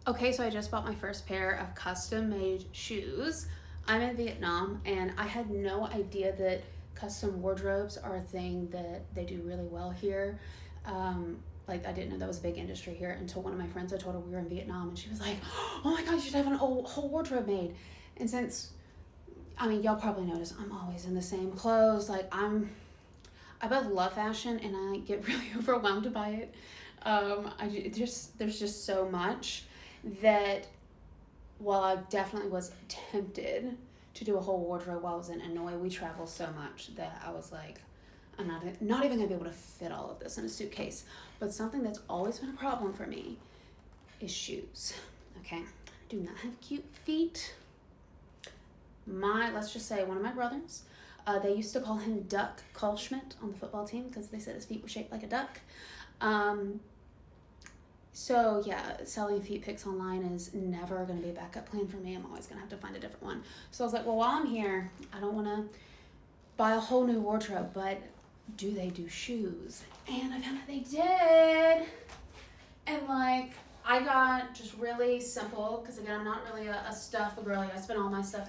Okay, so I just bought my first pair of custom made shoes. I'm in Vietnam and I had no idea that custom wardrobes are a thing that they do really well here. Like I didn't know that was a big industry here until one of my friends, I told her we were in Vietnam and she was like, oh my God, you should have whole wardrobe made. And since, I mean, y'all probably notice I'm always in the same clothes. I both love fashion and I get really overwhelmed by it. There's just so much that while I definitely was tempted to do a whole wardrobe while I was in Hanoi, we travel so much that I was like, I'm not even gonna be able to fit all of this in a suitcase. But something that's always been a problem for me is shoes. Okay, I do not have cute feet. Let's just say one of my brothers, they used to call him Duck Kalschmidt on the football team because they said his feet were shaped like a duck. So yeah, selling feet pics online is never going to be a backup plan for me. I'm always going to have to find a different one. So I was like, well, while I'm here, I don't want to buy a whole new wardrobe, but do they do shoes? And I found out they did. And like, I got just really simple, because again, I'm not really a stuff girly. I spend all my stuff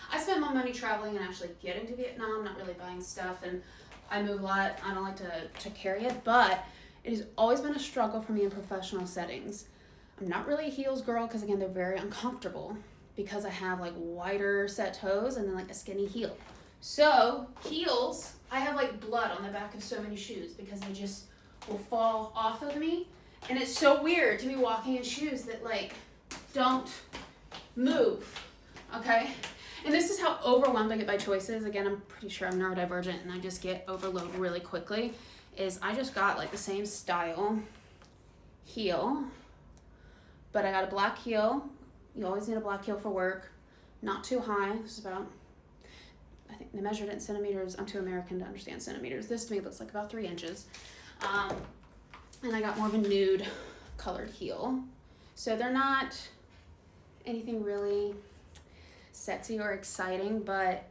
I spend my money traveling and actually getting to Vietnam, not really buying stuff. And I move a lot. I don't like to carry it, but it has always been a struggle for me in professional settings. I'm not really a heels girl because, again, they're very uncomfortable because I have like wider set toes and then like a skinny heel. So heels, I have like blood on the back of so many shoes because they just will fall off of me. And it's so weird to be walking in shoes that like don't move, okay? And this is how overwhelmed I get by choices. Again, I'm pretty sure I'm neurodivergent and I just get overloaded really quickly. I just got like the same style heel, but I got a black heel. You always need a black heel for work. Not too high. This is about, I think they measured it in centimeters. I'm too American to understand centimeters. This to me looks like about 3 inches. And I got more of a nude colored heel. So they're not anything really sexy or exciting, but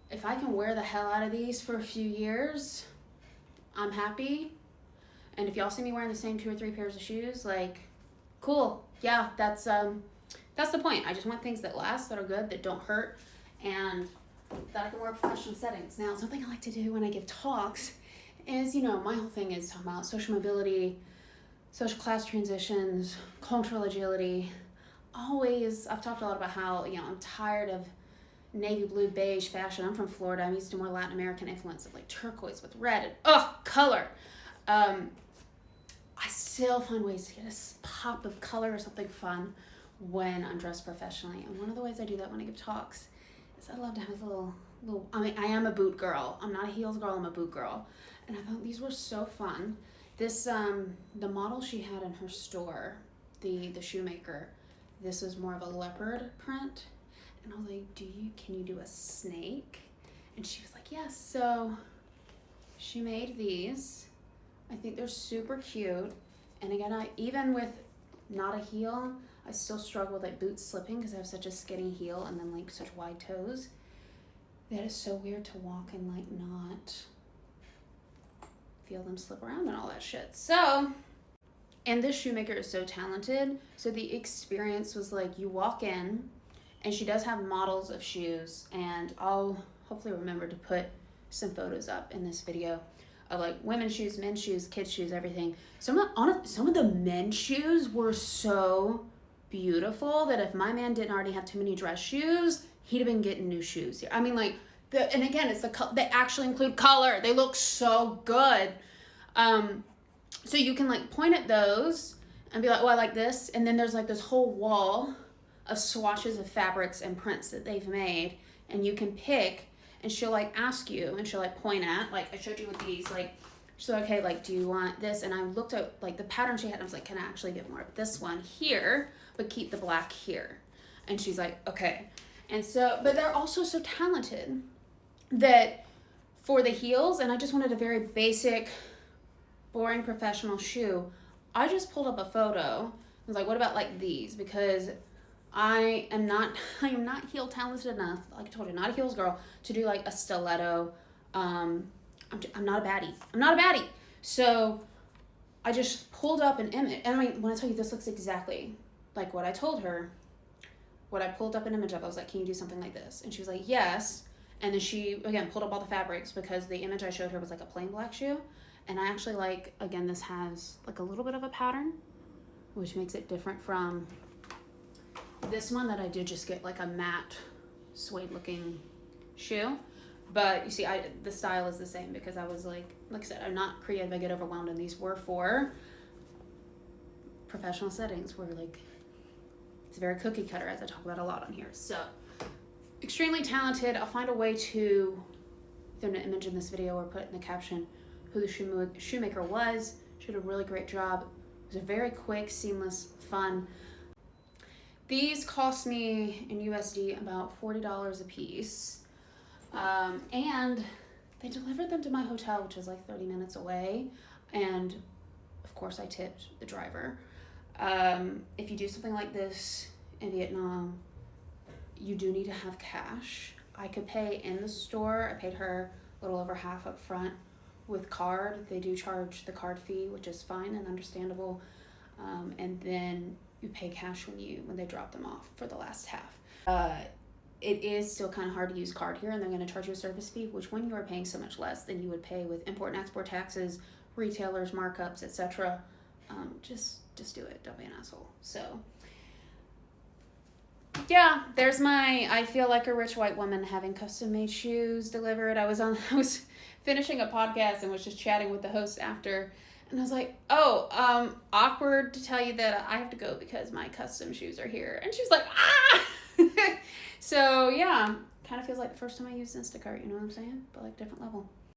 if I can wear the hell out of these for a few years, I'm happy. And if y'all see me wearing the same 2 or 3 pairs of shoes, like, cool. Yeah, that's the point. I just want things that last, that are good, that don't hurt, and that I can wear in professional settings. Now, something I like to do when I give talks is, my whole thing is talking about social mobility, social class transitions, cultural agility. I've talked a lot about how, I'm tired of navy blue beige fashion. I'm from Florida. I'm used to more Latin American influence of like turquoise with red and color. I still find ways to get a pop of color or something fun when I'm dressed professionally. And one of the ways I do that when I give talks is I love to have a little I am a boot girl. I'm not a heels girl, I'm a boot girl. And I thought these were so fun. This the model she had in her store, the shoemaker, this was more of a leopard print. And I was like, can you do a snake? And she was like, yes. So she made these. I think they're super cute. And again, even with not a heel, I still struggle with like boots slipping because I have such a skinny heel and then like such wide toes. That is so weird to walk and like not feel them slip around and all that shit. So, and this shoemaker is so talented. So the experience was like you walk in, and she does have models of shoes, and I'll hopefully remember to put some photos up in this video of like women's shoes, men's shoes, kids' shoes, everything. Some of the men's shoes were so beautiful that if my man didn't already have too many dress shoes, he'd have been getting new shoes here. I mean, like, and again, it's they actually include color. They look so good. So you can like point at those and be like, oh, I like this. And then there's like this whole wall of swatches of fabrics and prints that they've made, and you can pick, and she'll like ask you, and she'll like point at, like I showed you with these, like, she's like, okay, like, do you want this? And I looked at like the pattern she had, and I was like, can I actually get more of this one here, but keep the black here? And she's like, okay. And so, but they're also so talented that for the heels, and I just wanted a very basic, boring professional shoe, I just pulled up a photo. I was like, what about like these? Because I am not heel talented enough, like I told you, not a heels girl, to do like a stiletto. I'm not a baddie. So I just pulled up an image, and I mean, when I tell you, this looks exactly like what I told her, what I pulled up an image of. I was like, can you do something like this? And she was like, yes. And then she, again, pulled up all the fabrics because the image I showed her was like a plain black shoe. And I actually like, again, this has like a little bit of a pattern, which makes it different from this one that I did just get like a matte suede looking shoe. But you see, the style is the same because I was like I said, I'm not creative. I get overwhelmed, and these were for professional settings where like it's very cookie cutter, as I talk about a lot on here. So extremely talented. I'll find a way to throw an image in this video or put it in the caption who the shoemaker was. She did a really great job. It was a very quick, seamless, fun. These cost me in USD about $40 a piece. And they delivered them to my hotel, which is like 30 minutes away. And of course I tipped the driver. If you do something like this in Vietnam, you do need to have cash. I could pay in the store. I paid her a little over half up front with card. They do charge the card fee, which is fine and understandable. And then you pay cash when they drop them off for the last half. It is still kind of hard to use card here, and they're going to charge you a service fee, which when you are paying so much less than you would pay with import and export taxes, retailers, markups, etc., just do it. Don't be an asshole. So yeah, there's my I feel like a rich white woman having custom made shoes delivered. I was finishing a podcast and was just chatting with the host after, and I was like, oh, awkward to tell you that I have to go because my custom shoes are here. And she was like, ah! So yeah, kind of feels like the first time I used Instacart, you know what I'm saying? But like different level.